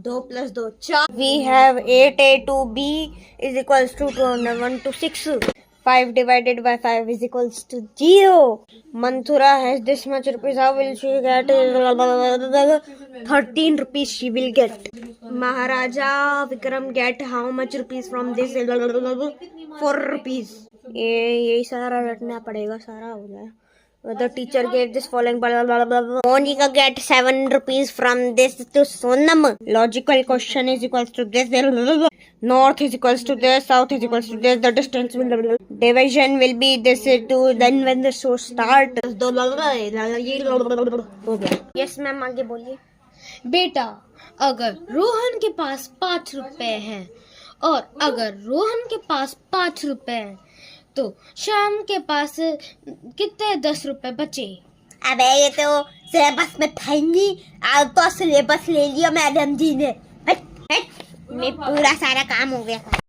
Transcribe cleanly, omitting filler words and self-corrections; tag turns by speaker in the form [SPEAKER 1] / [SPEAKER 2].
[SPEAKER 1] 2 + 2 4. We have 8a to b is equals to 1 to 6. 5 divided by 5 is equals to 0. Manthura has this much rupees. How will she get? 13 rupees she will get. Maharaja Vikram get how much rupees from this? 4 rupees. ये सारा रटना पड़ेगा, सारा हो जाए. The teacher gave this following. Monica get 7 rupees from this to Sonam. Logical question is equals to this. North is equals to this. South is equals to this. The distance will. Division will be this to then when the show start. Yes ma'am, आगे बोलिए.
[SPEAKER 2] बेटा, अगर रोहन के पास 5 रुपए हैं और अगर रोहन के पास 5 रुपए हैं तो श्याम के पास कितने 10 रुपए बचे?
[SPEAKER 1] अबे ये तो सिलेबस में था ही नहीं. आज तो सिलेबस ले लिया मैडम जी ने. में पूरा सारा काम हो गया.